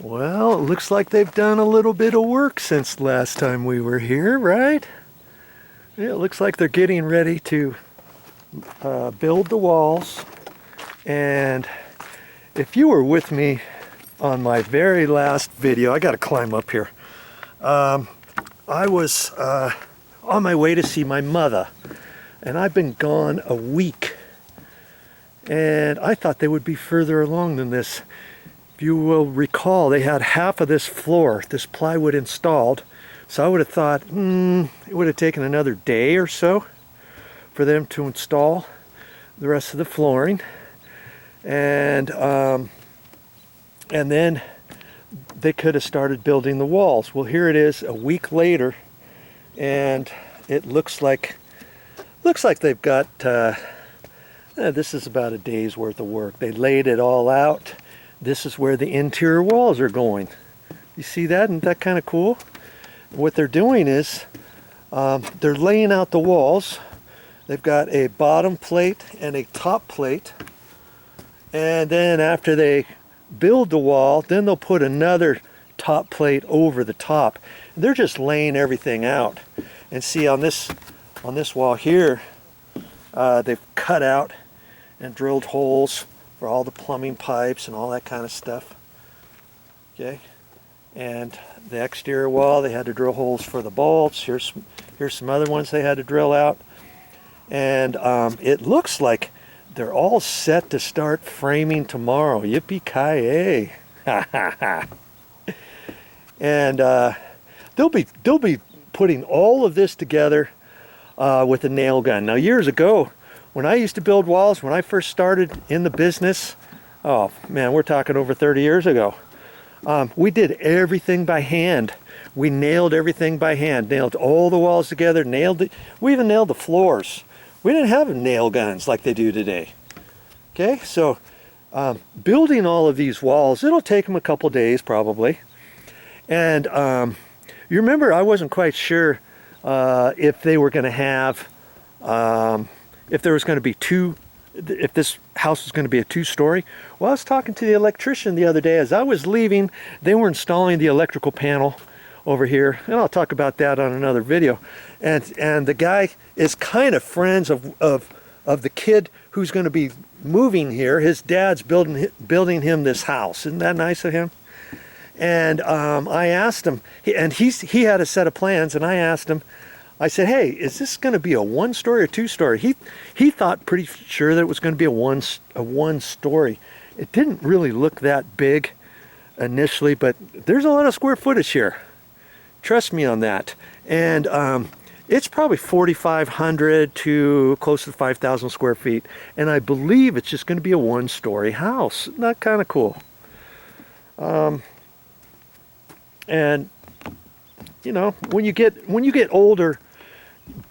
Well, it looks like they've done a little bit of work since last time we were here, right? It looks like they're getting ready to build the walls. And if you were with me on my very last video, I gotta climb up here. I was on my way to see my mother, and I've been gone a week. And I thought they would be further along than this. If you will recall, they had half of this floor, this plywood installed. So I would have thought, it would have taken another day or so for them to install the rest of the flooring. And then they could have started building the walls. Well, here it is a week later, and it looks like they've got, this is about a day's worth of work. They laid it all out. This is where the interior walls are going. You see that? Isn't that kind of cool? What they're doing is they're laying out the walls. They've got a bottom plate and a top plate. And then after they build the wall, then they'll put another top plate over the top. They're just laying everything out. And see on this wall here, they've cut out and drilled holes for all the plumbing pipes and all that kind of stuff. Okay, and the exterior wall, they had to drill holes for the bolts. Here's some other ones they had to drill out. And it looks like they're all set to start framing tomorrow. Yippee-ki-yay! And they'll be putting all of this together with a nail gun. Now, years ago, when I used to build walls, when I first started in the business, oh man, we're talking over 30 years ago, we did everything by hand. We nailed everything by hand, nailed all the walls together, we even nailed the floors. We didn't have nail guns like they do today. Okay, so building all of these walls, it'll take them a couple days probably. And you remember, I wasn't quite sure if they were going to have, if there was going to be if this house was going to be a two-story. Well, I was talking to the electrician the other day. As I was leaving, they were installing the electrical panel over here, and I'll talk about that on another video. And the guy is kind of friends of the kid who's going to be moving here. His dad's building him this house. Isn't that nice of him? And I asked him, he had a set of plans, and I asked him, I said, hey, is this going to be a one-story or two-story? He thought pretty sure that it was going to be a one-story. It didn't really look that big initially, but there's a lot of square footage here. Trust me on that. And it's probably 4,500 to close to 5,000 square feet. And I believe it's just going to be a one-story house. Isn't that kind of cool? And you know, when you get older,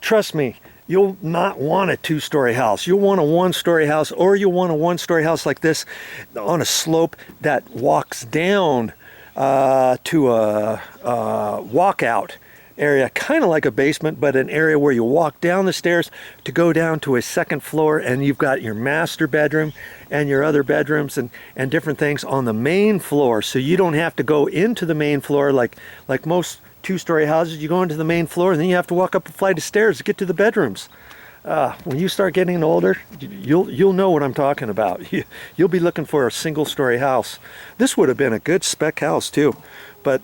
trust me, you'll not want a two-story house. You'll want a one-story house, or you'll want a one-story house like this on a slope that walks down to a walkout area, kind of like a basement, but an area where you walk down the stairs to go down to a second floor, and you've got your master bedroom and your other bedrooms and different things on the main floor, so you don't have to go into the main floor like most two-story houses. You go into the main floor and then you have to walk up a flight of stairs to get to the bedrooms. When you start getting older, you'll know what I'm talking about. You'll be looking for a single-story house. This would have been a good spec house too, but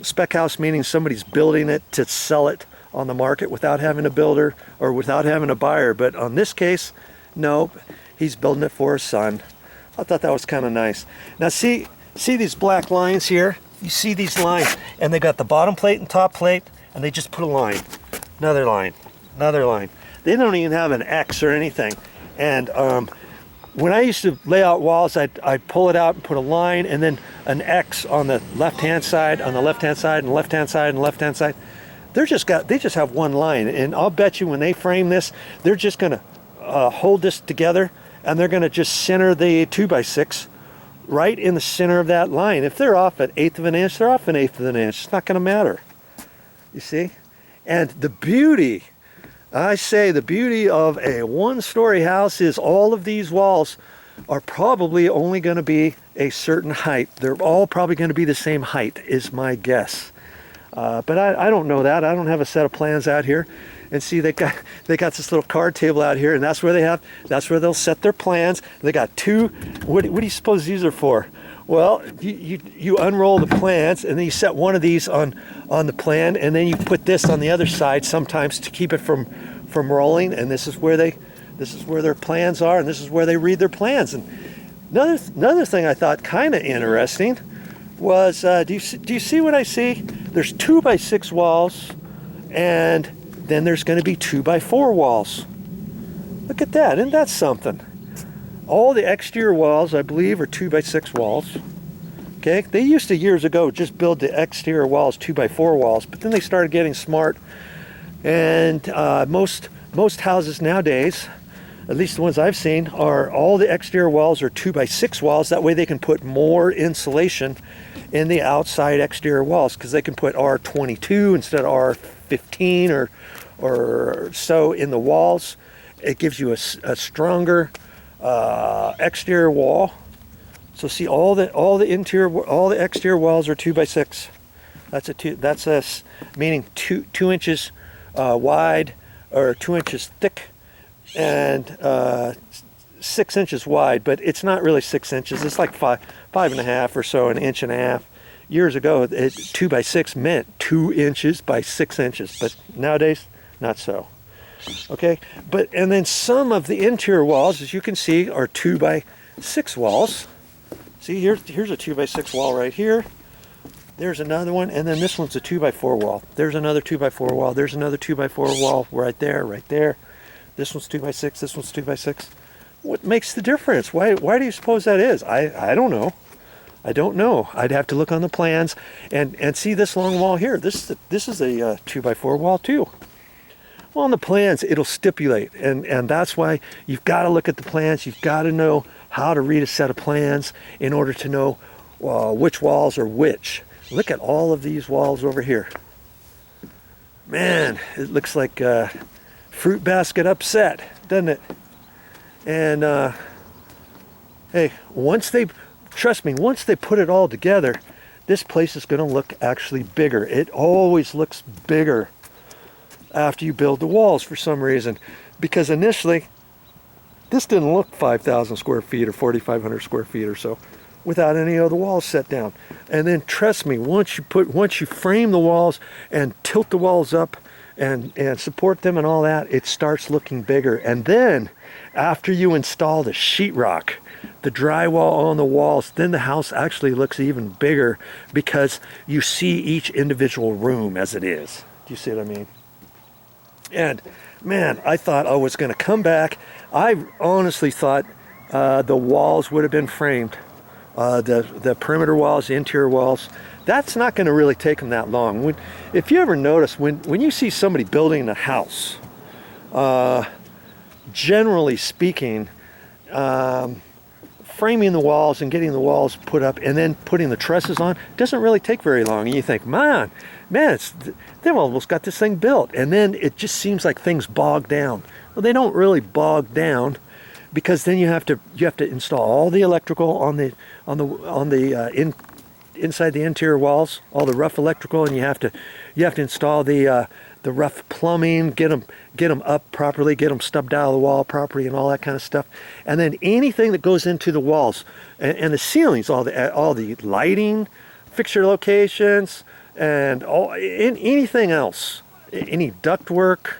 spec house meaning somebody's building it to sell it on the market without having a builder or without having a buyer. But on this case, no, he's building it for his son. I thought that was kind of nice. Now see these black lines here? You see these lines, and they got the bottom plate and top plate, and they just put a line, another line, another line. They don't even have an X or anything. And when I used to lay out walls, I'd pull it out and put a line, and then an X on the left-hand side, on the left-hand side, and the left-hand side, and the left-hand side. They just have one line, and I'll bet you when they frame this, they're just going to hold this together, and they're going to just center the 2x6 right in the center of that line. If they're off an eighth of an inch, they're off an eighth of an inch. It's not going to matter. You see? And the beauty, I say the beauty of a one-story house is all of these walls are probably only going to be a certain height. They're all probably going to be the same height, is my guess. But I don't know that. I don't have a set of plans out here. And see, they got this little card table out here, and that's where they'll set their plans. They got two. What do you suppose these are for? Well, you unroll the plans, and then you set one of these on the plan, and then you put this on the other side sometimes to keep it from rolling. And this is where their plans are, and this is where they read their plans. And another thing I thought kind of interesting was, do you see what I see? There's 2x6 walls, and then there's going to be 2x4 walls. Look at that. Isn't that something? All the exterior walls, I believe, are 2x6 walls. Okay, they used to years ago just build the exterior walls 2x4 walls, but then they started getting smart, and most houses nowadays, at least the ones I've seen, are all the exterior walls are 2x6 walls. That way they can put more insulation in the outside exterior walls, because they can put R22 instead of R15 or so in the walls. It gives you a stronger exterior wall. So see, all the exterior walls are 2x6. That's meaning two inches wide, or 2 inches thick, and 6 inches wide. But it's not really 6 inches. It's like five and a half or so, an inch and a half. Years ago, 2x6 meant 2 inches by 6 inches, but nowadays, not so. Okay, and then some of the interior walls, as you can see, are 2x6 walls. See, here's a 2x6 wall right here. There's another one, and then this one's a 2x4 wall. There's another 2x4 wall. There's another 2x4 wall right there, right there. This one's 2x6. This one's 2x6. What makes the difference? Why do you suppose that is? I don't know. I don't know. I'd have to look on the plans and see this long wall here. This is a 2x4 wall too. Well, on the plans, it'll stipulate, and that's why you've got to look at the plans. You've got to know how to read a set of plans in order to know which walls are which. Look at all of these walls over here. Man, it looks like a fruit basket upset, doesn't it? And hey, trust me, once they put it all together, this place is going to look actually bigger. It always looks bigger after you build the walls for some reason, because initially this didn't look 5,000 square feet or 4,500 square feet or so without any of the walls set down. And then trust me, once you frame the walls and tilt the walls up and support them and all that, it starts looking bigger. And then after you install the sheetrock, the drywall on the walls, then the house actually looks even bigger, because you see each individual room as it is. Do you see what I mean? And man, I thought I was going to come back. I honestly thought the walls would have been framed. The perimeter walls, the interior walls. That's not going to really take them that long. If you ever notice, when you see somebody building a house, generally speaking, framing the walls and getting the walls put up and then putting the trusses on doesn't really take very long. And you think, man, they've almost got this thing built. And then it just seems like things bog down. Well, they don't really bog down, because then you have to install all the electrical on the inside the interior walls, all the rough electrical, and you have to install the rough plumbing, get them up properly, get them stubbed out of the wall properly, and all that kind of stuff. And then anything that goes into the walls and the ceilings, all the lighting, fixture locations, and anything else, any duct work.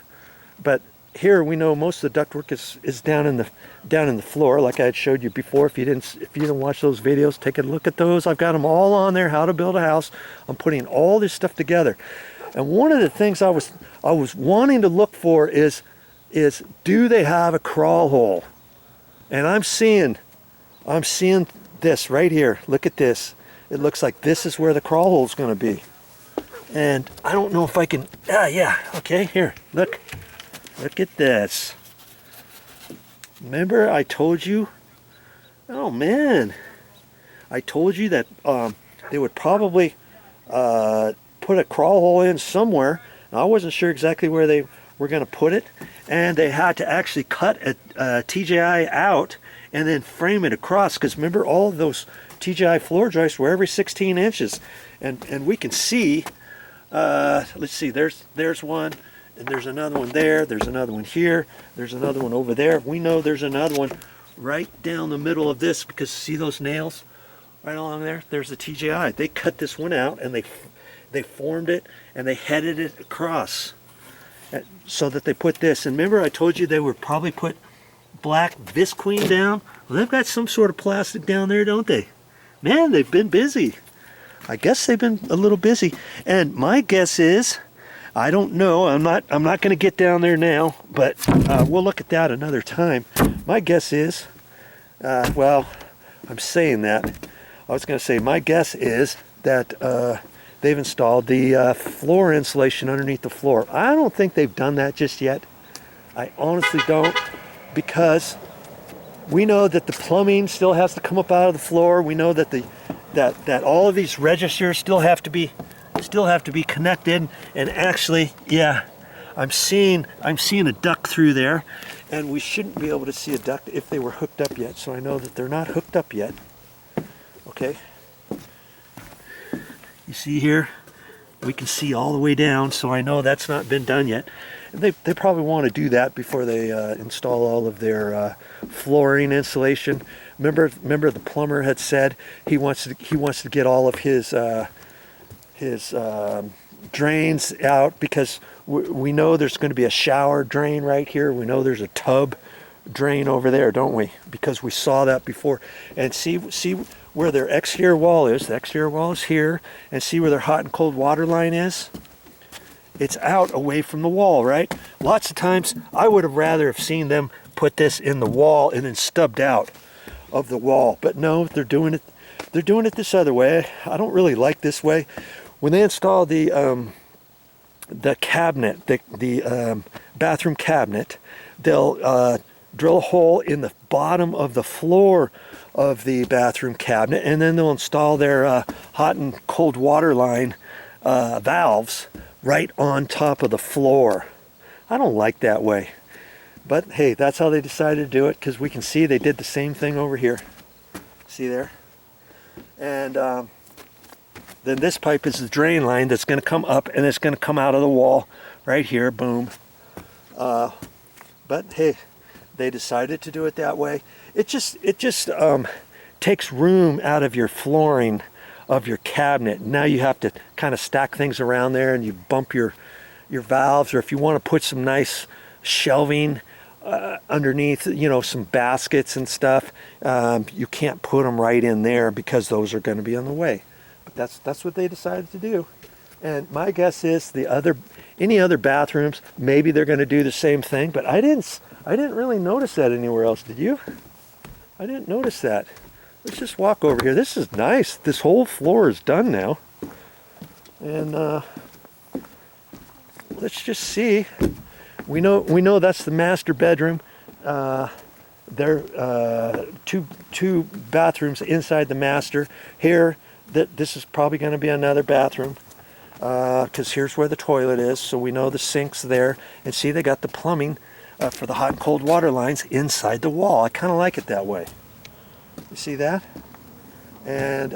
But here we know most of the ductwork is down in the floor, like I had showed you before. If you didn't watch those videos, take a look at those. I've got them all on there. How to build a house. I'm putting all this stuff together. And one of the things I was wanting to look for is do they have a crawl hole? And I'm seeing this right here. Look at this. It looks like this is where the crawl hole is going to be. And I don't know if I can. Yeah. Okay. Here. Look at this. Remember I told you? Oh man, I told you that they would probably put a crawl hole in somewhere. And I wasn't sure exactly where they were going to put it, and they had to actually cut a TJI out and then frame it across, because remember, all of those TGI floor joists were every 16 inches, and we can see, let's see, there's one, and there's another one there, there's another one here, there's another one over there. We know there's another one right down the middle of this, because see those nails right along there? There's the TGI. They cut this one out, and they formed it, and they headed it across so that they put this. And remember I told you they would probably put black visqueen down? Well, they've got some sort of plastic down there, don't they? Man, they've been busy. I guess they've been a little busy. And my guess is, I don't know, I'm not going to get down there now, but we'll look at that another time. My guess is, well, I'm saying that. I was going to say, my guess is that they've installed the floor insulation underneath the floor. I don't think they've done that just yet. I honestly don't, because we know that the plumbing still has to come up out of the floor. We know that that all of these registers still have to be connected. And actually, yeah, I'm seeing a duct through there, and we shouldn't be able to see a duct if they were hooked up yet. So I know that they're not hooked up yet. Okay. You see here, we can see all the way down, so I know that's not been done yet. And they probably want to do that before they install all of their flooring insulation. Remember the plumber had said he wants to get all of his drains out, because we know there's going to be a shower drain right here. We know there's a tub drain over there, don't we? Because we saw that before. And see where their exterior wall is. The exterior wall is here, and see where their hot and cold water line is. It's out away from the wall, right? Lots of times I would have rather have seen them put this in the wall and then stubbed out of the wall, but no, they're doing it this other way. I don't really like this way. When they install the cabinet, the bathroom cabinet, they'll drill a hole in the bottom of the floor of the bathroom cabinet, and then they'll install their hot and cold water line valves right on top of the floor. I don't like that way, but hey, that's how they decided to do it, because we can see they did the same thing over here. See there? And then this pipe is the drain line that's going to come up, and it's going to come out of the wall right here. Boom. But hey, they decided to do it that way. It just takes room out of your flooring of your cabinet. Now you have to kind of stack things around there, and you bump your valves, or if you want to put some nice shelving underneath, you know, some baskets and stuff, you can't put them right in there because those are going to be in the way. But that's what they decided to do. And my guess is any other bathrooms, maybe they're going to do the same thing, but I didn't really notice that anywhere else. Did you? I didn't notice that. Let's just walk over here. This is nice. This whole floor is done now. And let's just see. We know that's the master bedroom. There are two bathrooms inside the master. Here, this is probably going to be another bathroom, because here's where the toilet is. So we know the sink's there. And see, they got the plumbing for the hot and cold water lines inside the wall. I kind of like it that way. You see that? And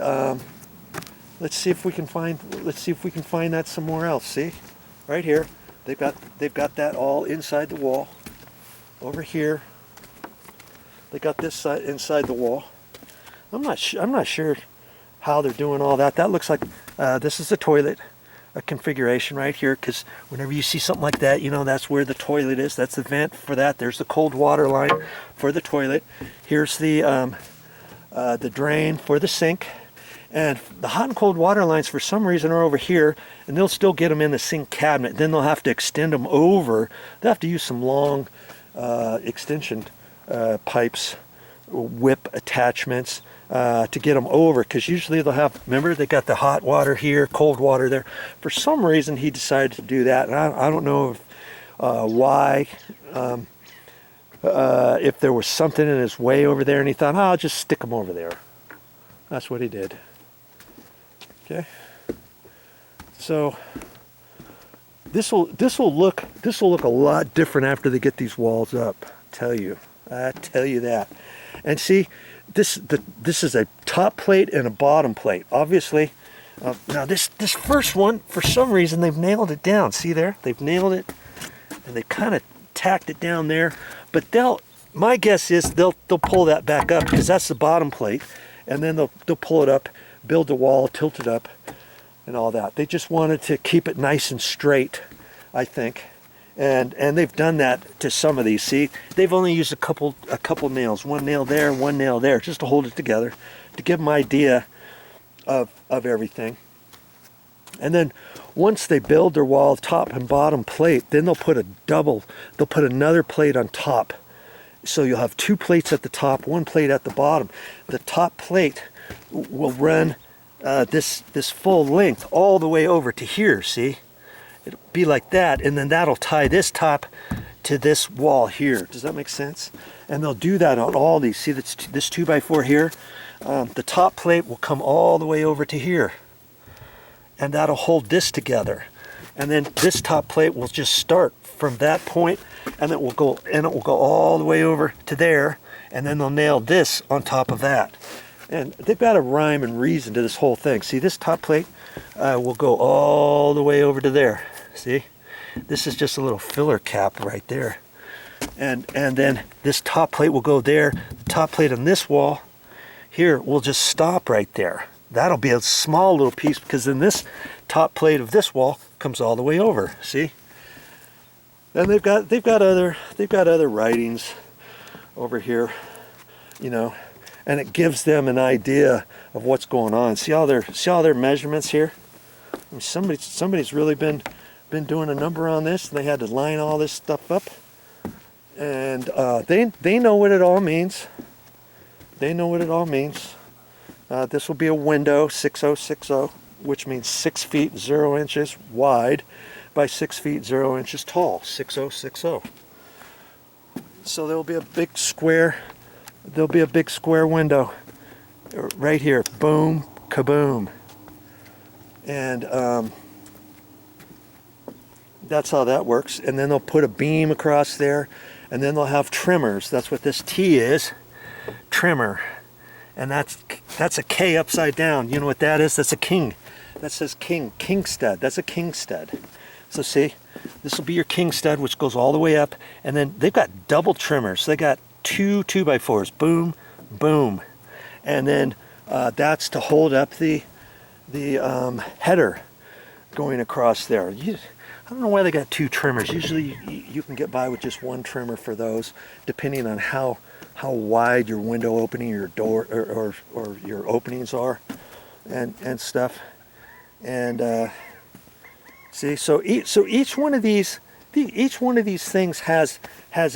let's see if we can find that somewhere else. See, right here, they've got that all inside the wall. Over here, they got this side inside the wall. I'm not sure how they're doing all that. That looks like this is the toilet configuration right here, because whenever you see something like that, you know that's where the toilet is. That's the vent for that. There's the cold water line for the toilet. Here's the drain for the sink, and the hot and cold water lines for some reason are over here, and they'll still get them in the sink cabinet. Then they'll have to extend them over. They'll have to use some long extension pipes, whip attachments to get them over, because usually they'll have, remember, they got the hot water here, cold water there. For some reason he decided to do that, and I don't know if, why. If there was something in his way over there, and he thought, oh, I'll just stick them over there. That's what he did. Okay. So this will look a lot different after they get these walls up. I tell you that. And see, this is a top plate and a bottom plate. Obviously, now this first one, for some reason, they've nailed it down. See there? They've nailed it, and they kind of tacked it down there. But my guess is they'll pull that back up because that's the bottom plate, and then they'll pull it up, build the wall, tilt it up, and all that. They just wanted to keep it nice and straight, I think. And they've done that to some of these. See, they've only used a couple nails, one nail there, one nail there, just to hold it together, to give them an idea of everything. And then once they build their wall top and bottom plate, then they'll put another plate on top. So you'll have two plates at the top, one plate at the bottom. The top plate will run this full length all the way over to here, see? It'll be like that, and then that'll tie this top to this wall here. Does that make sense? And they'll do that on all these. See this 2x4 here? The top plate will come all the way over to here, and that'll hold this together. And then this top plate will just start from that point, and it will go all the way over to there, and then they'll nail this on top of that. And they've got a rhyme and reason to this whole thing. See, this top plate will go all the way over to there. See, this is just a little filler cap right there, and then this top plate will go there. The top plate on this wall here will just stop right there. That'll be a small little piece, because then this top plate of this wall comes all the way over. See, and they've got other writings over here, you know, and it gives them an idea of what's going on. See all their measurements here. I mean, somebody's really been doing a number on this, and they had to line all this stuff up, and they know what it all means. They know what it all means. This will be a window 6060, which means 6 feet 0 inches wide by 6 feet 0 inches tall. 6060. So there'll be a big square. There'll be a big square window right here. Boom, kaboom. And that's how that works. And then they'll put a beam across there, and then they'll have trimmers. That's what this T is, trimmer. And that's a K upside down. You know what that is? That's a king. That says king, king stud. That's a king stud. So see, this will be your king stud, which goes all the way up. And then they've got double trimmers. They got two 2x4s. Boom, boom. And then that's to hold up the header going across there. I don't know why they got two trimmers. Usually you can get by with just one trimmer for those, depending on how wide your window opening, your door, or your openings are, and stuff. And see, so each one of these things has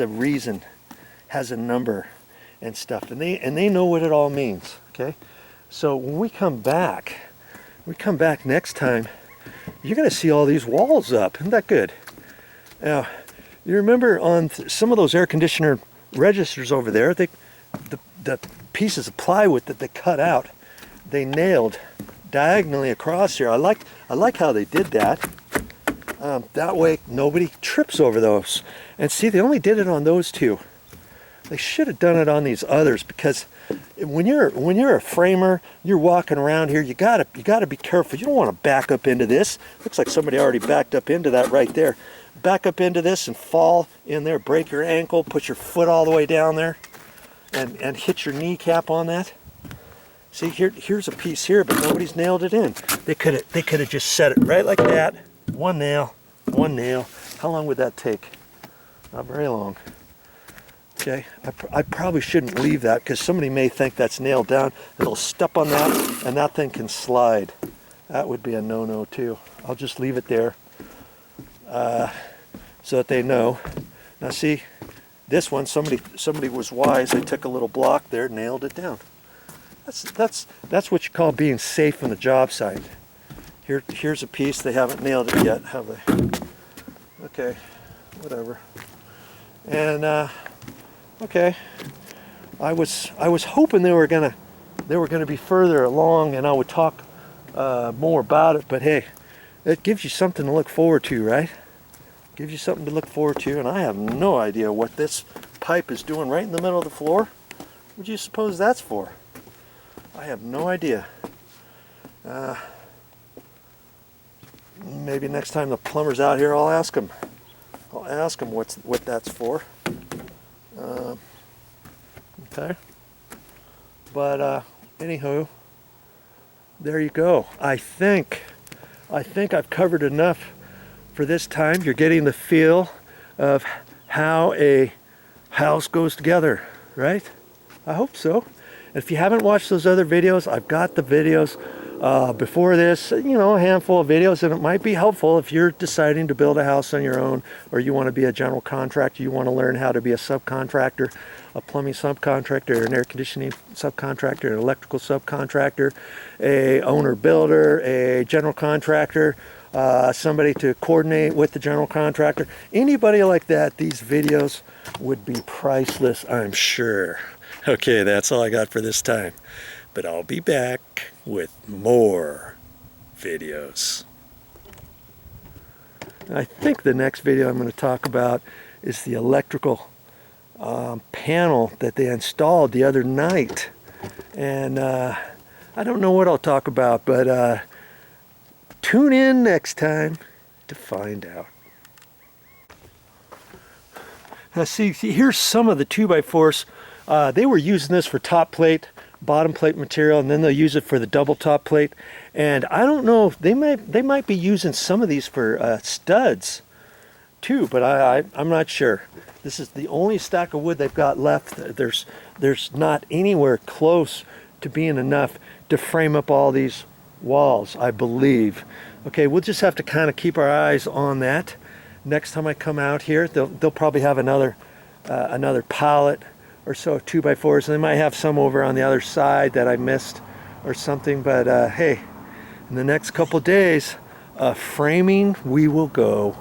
a reason, has a number, and stuff, and they know what it all means. Okay, so when we come back next time, you're going to see all these walls up. Isn't that good? Now, you remember on some of those air conditioner registers over there, the pieces of plywood that they cut out, they nailed diagonally across here. I like how they did that. That way nobody trips over those. And see, they only did it on those two. They should have done it on these others, because when you're a framer, you're walking around here, you gotta be careful. You don't want to back up into this. Looks like somebody already backed up into that right there. Back up into this and fall in there, break your ankle, put your foot all the way down there, and hit your kneecap on that. See, here's a piece here, but nobody's nailed it in. They could have just set it right like that. One nail. How long would that take? Not very long. Okay, I probably shouldn't leave that, because somebody may think that's nailed down. It'll step on that, and that thing can slide. That would be a no-no too. I'll just leave it there, so that they know. Now see, this one, somebody was wise. They took a little block there, nailed it down. That's what you call being safe on the job site. Here's a piece. They haven't nailed it yet, have they? Okay, whatever. And okay, I was hoping they were gonna be further along, and I would talk more about it. But hey, it gives you something to look forward to, right? Gives you something to look forward to, and I have no idea what this pipe is doing right in the middle of the floor. What do you suppose that's for? I have no idea. Maybe next time the plumber's out here, I'll ask him. I'll ask him what that's for. Okay. But anywho, there you go. I think I've covered enough for this time. You're getting the feel of how a house goes together, right? I hope so. If you haven't watched those other videos, I've got the videos before this, you know, a handful of videos, and it might be helpful if you're deciding to build a house on your own, or you want to be a general contractor, you want to learn how to be a subcontractor, a plumbing subcontractor, an air conditioning subcontractor, an electrical subcontractor, a owner builder, a general contractor, somebody to coordinate with the general contractor. Anybody like that, these videos would be priceless, I'm sure. Okay, that's all I got for this time. But I'll be back with more videos. I think the next video I'm going to talk about is the electrical panel that they installed the other night. And I don't know what I'll talk about, but tune in next time to find out. Now see, here's some of the 2x4s. They were using this for top plate, bottom plate material, and then they'll use it for the double top plate. And I don't know, they might be using some of these for studs too, but I'm not sure. This is the only stack of wood they've got left. There's not anywhere close to being enough to frame up all these walls, I believe. Okay, we'll just have to kind of keep our eyes on that. Next time I come out here, they'll probably have another pallet or so of 2x4s, and they might have some over on the other side that I missed or something. But hey, in the next couple days, framing we will go.